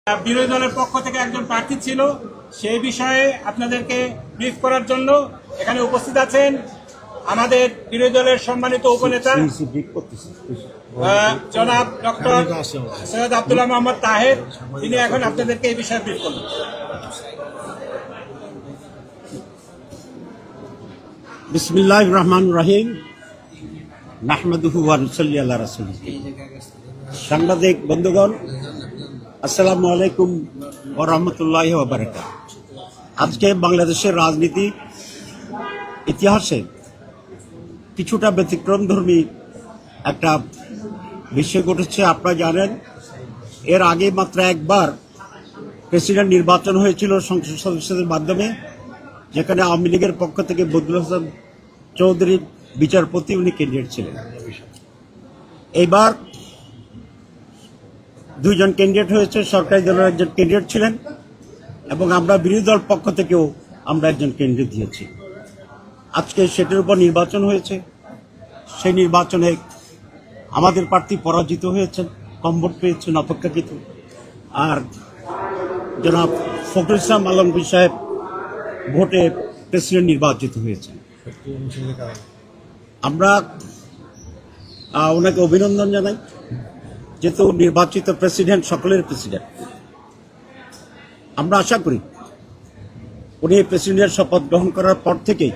বিরোধী দলের পক্ষ থেকে একজন প্রার্থী ছিল, সেই বিষয়ে আপনাদেরকে ব্রিফ করার জন্য এখানে উপস্থিত আছেন আমাদের বিরোধী দলের সম্মানিত উপনেতা জনাব ডক্টর সৈয়দ আব্দুল্লাহ মোহাম্মদ তাহের। তিনি এখন আপনাদেরকে এই বিষয়ে ব্রিফ করবেন। বিসমিল্লাহির রহমানির রহিম। নাহমাদুহু ওয়া নুসাল্লি আলা রাসূলিহি। সাংবাদিক বন্ধুগণ, আসসালামু আলাইকুম ওয়া রাহমাতুল্লাহি ওয়া বারাকাতুহু। আজকে বাংলাদেশের রাজনীতি ইতিহাসে কিছুটা ব্যতিক্রমধর্মী একটা বিষয় ঘটেছে। আপনারা জানেন, এর আগে মাত্র একবার প্রেসিডেন্ট নির্বাচন হয়েছিল সংসদ সদস্যদের মাধ্যমে, যেখানে আওয়ামী লীগের পক্ষ থেকে বদরুল হাসান চৌধুরী বিচারপতি, উনি ক্যান্ডিডেট ছিলেন। এইবার দুইজন ক্যান্ডিডেট হয়েছে, সরকারি দলের একজন ক্যান্ডিডেট ছিলেন এবং আমরা বিরোধী দল পক্ষ থেকেও আমরা একজন ক্যান্ডিডেট দিয়েছি। আজকে সেটার উপর নির্বাচন হয়েছে। সেই নির্বাচনে আমাদের প্রার্থী পরাজিত হয়েছেন, কম ভোট পেয়েছেন অপেক্ষাকৃত। আর জনাব ফখরুল ইসলাম আলমগীর সাহেব ভোটে প্রেসিডেন্ট নির্বাচিত হয়েছেন। আমরা ওনাকে অভিনন্দন জানাই, যেহেতু নির্বাচিত প্রেসিডেন্ট সকলের প্রেসিডেন্ট। আমরা আশা করি উনি প্রেসিডেন্টের শপথ গ্রহণ করার পর থেকেই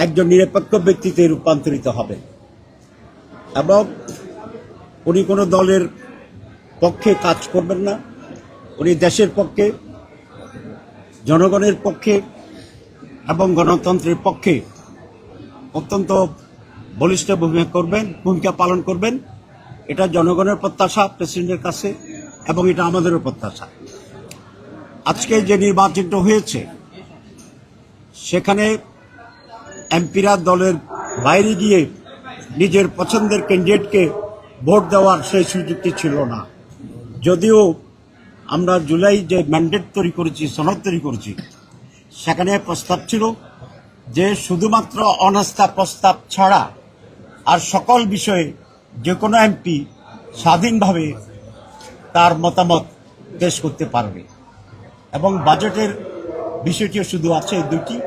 একজন নিরপেক্ষ ব্যক্তিতে রূপান্তরিত হবেন এবং উনি কোনো দলের পক্ষে কাজ করবেন না। উনি দেশের পক্ষে, জনগণের পক্ষে এবং গণতন্ত্রের পক্ষে অত্যন্ত বলিষ্ঠ ভূমিকা পালন করবেন। এটা জনগণের প্রত্যাশা প্রেসিডেন্টের কাছে এবং এটা আমাদেরও প্রত্যাশা। আজকে যে নির্বাচনটা হয়েছে, সেখানে এমপিরা দলের বাইরে গিয়ে নিজের পছন্দের ক্যান্ডিডেটকে ভোট দেওয়ার সেই সুযোগটি ছিল না। যদিও আমরা জুলাই যে ম্যান্ডেট তৈরি করেছি, সনদ তৈরি করেছি, সেখানে প্রস্তাব ছিল যে শুধুমাত্র অনাস্থা প্রস্তাব ছাড়া আর সকল বিষয়ে যে কোনো এমপি স্বাধীনভাবে তার মতামত পেশ করতে পারবে এবং বাজেটের বিষয়টিও শুধু আছে দুটি।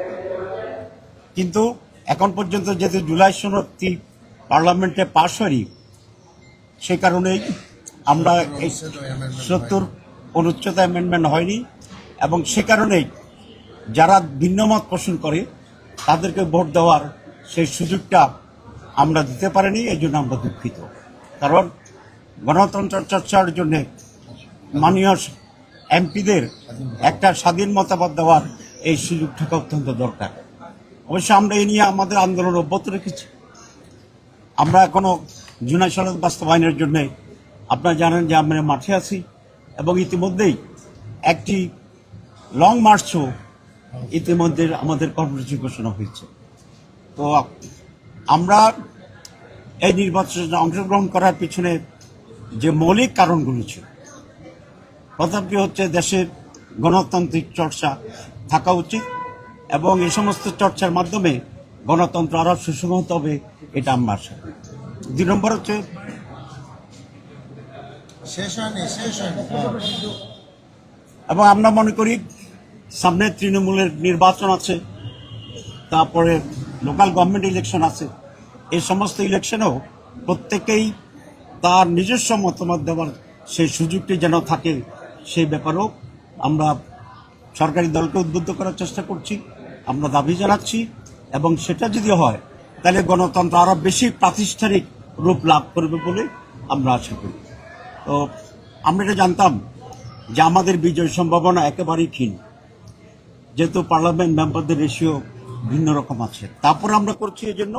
কিন্তু এখন পর্যন্ত যেহেতু জুলাই সনদটি পার্লামেন্টে পাশ হয়নি, সে কারণেই আমরা এই ৭০ অনুচ্ছেদ অ্যামেন্ডমেন্ট হয়নি এবং সে কারণেই যারা ভিন্নমত পোষণ করে তাদেরকে ভোট দেওয়ার সেই সুযোগটা আমরা দিতে পারিনি। এই জন্য আমরা দুঃখিত, কারণ গণতন্ত্র চর্চার জন্য মাননীয় এমপিদের একটা স্বাধীন মতামত দেওয়ার এই সুযোগ থাকা অত্যন্ত দরকার। অবশ্য আমরা এই নিয়ে আমাদের আন্দোলন অব্যাহত রেখেছি। আমরা এখনো জুলাই সনদ বাস্তবায়নের জন্য আপনারা জানেন যে আমরা মাঠে আছি এবং ইতিমধ্যেই একটি লং মার্চও ইতিমধ্যে আমাদের কর্মসূচি ঘোষণা হয়েছে। তো আমরা এই নির্বাচনে অংশগ্রহণ করার পিছনে যে মৌলিক কারণগুলো ছিল, প্রথমটি হচ্ছে দেশের গণতান্ত্রিক চর্চা থাকা উচিত এবং এই সমস্ত চর্চার মাধ্যমে গণতন্ত্র আরো সুষম হতে হবে, এটা আমরা আশা করি। ২ নম্বর হচ্ছে এবং আমরা মনে করি সামনে তৃণমূলের নির্বাচন আছে, তারপরে লোকাল গভর্নমেন্ট ইলেকশন আছে। এই সমস্ত ইলেকশনেও প্রত্যেকেই তার নিজস্ব মতামত দেওয়ার সেই সুযোগটি যেন থাকে, সেই ব্যাপারেও আমরা সরকারি দলকে উদ্বুদ্ধ করার চেষ্টা করছি, আমরা দাবি জানাচ্ছি এবং সেটা যদি হয় তাহলে গণতন্ত্র আরো বেশি প্রাতিষ্ঠানিক রূপ লাভ করবে বলে আমরা আশা করি। তো আমরা এটা জানতাম যে আমাদের বিজয় সম্ভাবনা একেবারেই ক্ষীণ, যেহেতু পার্লামেন্ট মেম্বারদের রেশিও ভিন্ন রকম আছে। তারপর আমরা করছি এই জন্য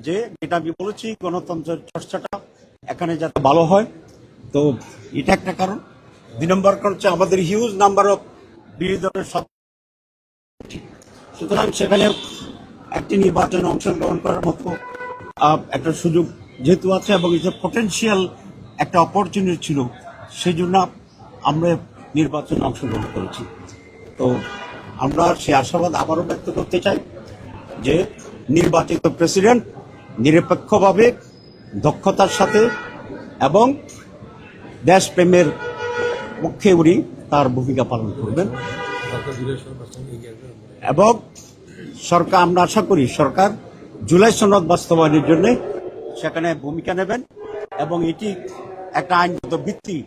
যে যেটা আমি বলেছি, গণতন্ত্রের চর্চাটা এখানে যাতে ভালো হয়। তো এটা একটা কারণ। ২ নম্বর কারণ হচ্ছে আমাদের হিউজ নাম্বার অফ বিরোধী দলের সদস্য, সুতরাং সেখানে একটি নির্বাচনে অংশগ্রহণ করার মতো একটা সুযোগ যেহেতু আছে এবং এটা পটেনশিয়াল একটা অপরচুনিটি ছিল, সেই জন্য আমরা নির্বাচনে অংশগ্রহণ করেছি। তো আমরা সেই আশাবাদ আবারও ব্যক্ত করতে চাই যে নির্বাচিত প্রেসিডেন্ট নিরপেক্ষভাবে, দক্ষতার সাথে এবং দেশপ্রেমের পক্ষে উনি তার ভূমিকা পালন করবেন এবং সরকার, আমরা আশা করি সরকার জুলাই সনদ বাস্তবায়নের জন্য সেখানে ভূমিকা নেবেন এবং এটি একটা আইনগত ভিত্তি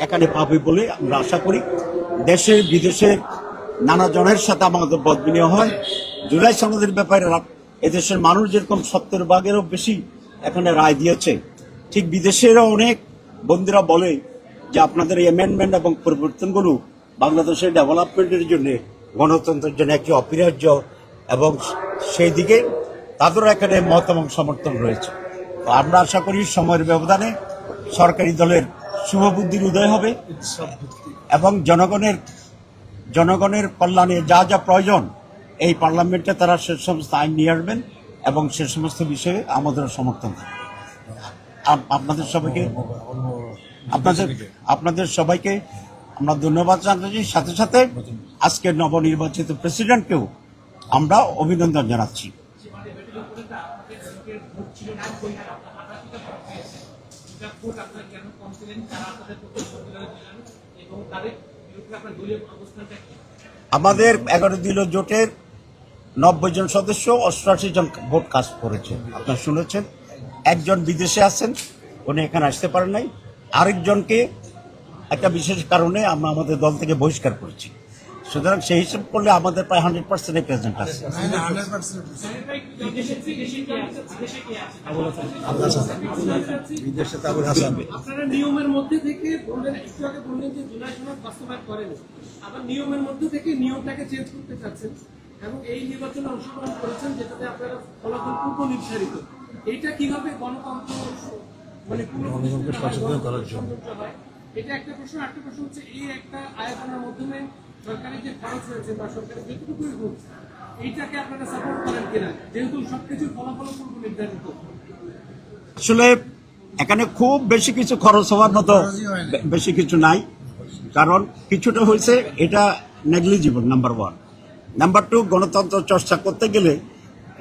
এখানে পাবে বলে আমরা আশা করি। দেশে বিদেশে নানা জনের সাথে আমাদের মত বিনিময় হয়। জুলাই সনদের ব্যাপারে এদেশের মানুষ যেরকম 70% বেশি এখানে রায় দিয়েছে, ঠিক বিদেশেরও অনেক বন্ধুরা বলে যে আপনাদের এই অ্যামেন্ডমেন্ট এবং পরিবর্তনগুলো বাংলাদেশের ডেভেলপমেন্টের জন্য, গণতন্ত্রের জন্য একটি অপরিহার্য, এবং সেই দিকে তাদেরও এখানে মত এবং সমর্থন রয়েছে। তো আমরা আশা করি সময়ের ব্যবধানে সরকারি দলের শুভবুদ্ধির উদয় হবে এবং জনগণের কল্যাণে যা যা প্রয়োজন এই পার্লামেন্টে তারা সে সমস্ত আইন নিয়ে আসবেন এবং সে সমস্ত বিষয়ে আমাদের সমর্থন থাকবে। আপনাদের সবাইকে আমরা ধন্যবাদ জানাচ্ছি, সাথে সাথে আজকের নবনির্বাচিত প্রেসিডেন্টকেও আমরা অভিনন্দন জানাচ্ছি। আমাদের 11 দলীয় জোটের 90 জন সদস্য 88 জন ভোট কাস্ট করেছে। আপনারা শুনেছেন, একজন বিদেশে আছেন, উনি এখানে আসতে পারেন নাই। আরেকজনকে একটা বিশেষ কারণে আমরা আমাদের দল থেকে বহিষ্কার করেছি। সুতরাং সেই হিসাব করলে আমাদের প্রায় 100% প্রেজেন্ট আছে। আপনারা নিয়মের মধ্যে থেকে বললেন, একটু আগে বললেন যে জুলাই সনদ বাস্তবায়ন করেন, আবার নিয়মের মধ্যে থেকে নিয়মটাকে চেঞ্জ করতে চাচ্ছেন এবং এই নির্বাচনে অংশগ্রহণ করেছেন যেটাতে আপনারা ফলাফল পূর্ব নির্ধারিত। এইটা কিভাবে গণতন্ত্র মানে গণতন্ত্রকে সচেতন করার জন্য হয়, এটা একটা প্রশ্ন। একটা প্রশ্ন হচ্ছে, এই একটা আয়োজনের মাধ্যমে সরকারের যে খরচ হয়েছে বা সরকারের যেটুকুই হোক, এইটাকে আপনারা সাপোর্ট করেন কিনা, যেহেতু সবকিছু ফলাফল পূর্ব নির্ধারিত? আসলে এখানে খুব বেশি কিছু খরচ হওয়ার মতো বেশি কিছু নাই, কারণ কিছুটা হয়েছে, এটা নেগলিজিবল, নাম্বার 1। নাম্বার 2, গণতন্ত্র চর্চা করতে গেলে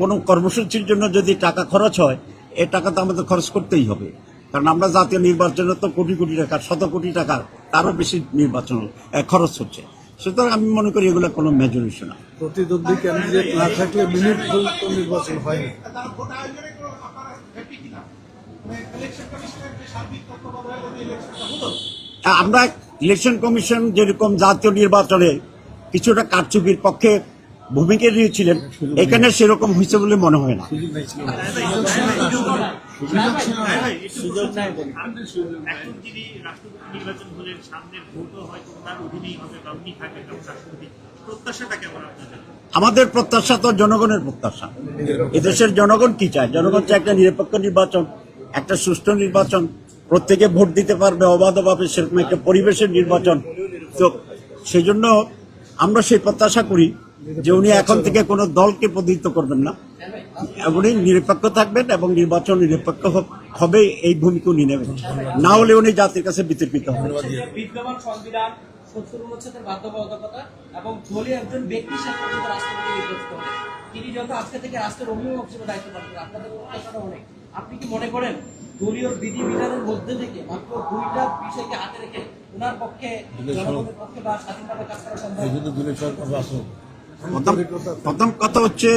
কোনো কর্মসূচির জন্য যদি টাকা খরচ হয়, এই টাকা তো আমাদের খরচ করতেই হবে, কারণ আমরা জাতীয় নির্বাচনে তো কোটি কোটি টাকা, 100 কোটি টাকা তারও বেশি নির্বাচন খরচ হচ্ছে। সুতরাং আমি মনে করি এগুলো কোনো মেজর ইস্যু না। প্রতিদ্বন্দ্বী ক্যান্ডিডেট না থাকলে মিনিটফুল নির্বাচন হয়নি। আমরা ইলেকশন কমিশন যেরকম জাতীয় নির্বাচনে কিছুটা কারচুপির পক্ষে ভূমিকা নিয়েছিলেন, এখানে সেরকম হয়েছে বলে মনে হয় না। আমাদের প্রত্যাশা তো জনগণের প্রত্যাশা। এদেশের জনগণ কি চায়? জনগণ চায় একটা নিরপেক্ষ নির্বাচন, একটা সুষ্ঠু নির্বাচন, প্রত্যেকে ভোট দিতে পারবে অবাধভাবে, সেরকম একটা পরিবেশের নির্বাচন। তো সেই জন্য আমরা সেই প্রত্যাশা করি যে উনি এখন থেকে কোনো দলকে প্রতিনিধিত্ব করবেন না, উনি নিরপেক্ষ থাকবেন এবং নির্বাচন নিরপেক্ষ হবে এই ভূমিকা উনি নেবেন, না হলে উনি জাতির কাছে বিতর্কিত হবেন। বিদ্যমান সংবিধান 70 অনুচ্ছেদের বাধ্যবাধকতা এবং দলীয় একজন ব্যক্তির সাথে রাষ্ট্রপতি নির্বাচিত হবে, তিনি যত আজকে থেকে রাষ্ট্রের অভিভাবক হিসেবে দায়িত্ব পালন করেন, আপনাদের প্রত্যাশাটা অনেক। আপনি কি মনে করেন দলীয় বিধিবিধানের মধ্যে থেকে মাত্র 2টা বিষয়কে হাতে রেখে ওনার পক্ষে, জনগণের পক্ষে বা স্বাধীনভাবে কাজ করা সম্ভব? প্রথম কথা হচ্ছে,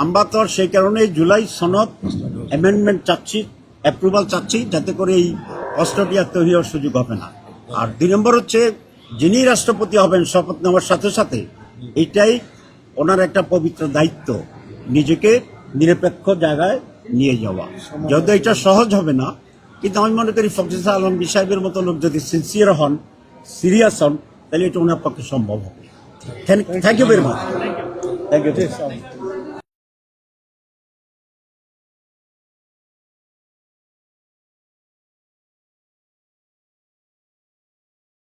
আমরা তো সেই কারণে জুলাই সনদ অ্যামেন্ডমেন্ট চাচ্ছি, অ্যাপ্রুভাল চাচ্ছি, যাতে করে এই কষ্টটি আর তৈরি হওয়ার সুযোগ হবে না। আর 2 নম্বর হচ্ছে, যিনি রাষ্ট্রপতি হবেন শপথ নেওয়ার সাথে সাথে এটাই ওনার একটা পবিত্র দায়িত্ব, নিজেকে নিরপেক্ষ জায়গায় নিয়ে যাওয়া। যদিও এটা সহজ হবে না, কিন্তু আমি মনে করি ফখরুল আলমগীর সাহেবের মতো লোক যদি সিনসিয়ার হন, সিরিয়াস হন, তাহলে এটা ওনার পক্ষে সম্ভব হবে। Thank you very much. Thank you.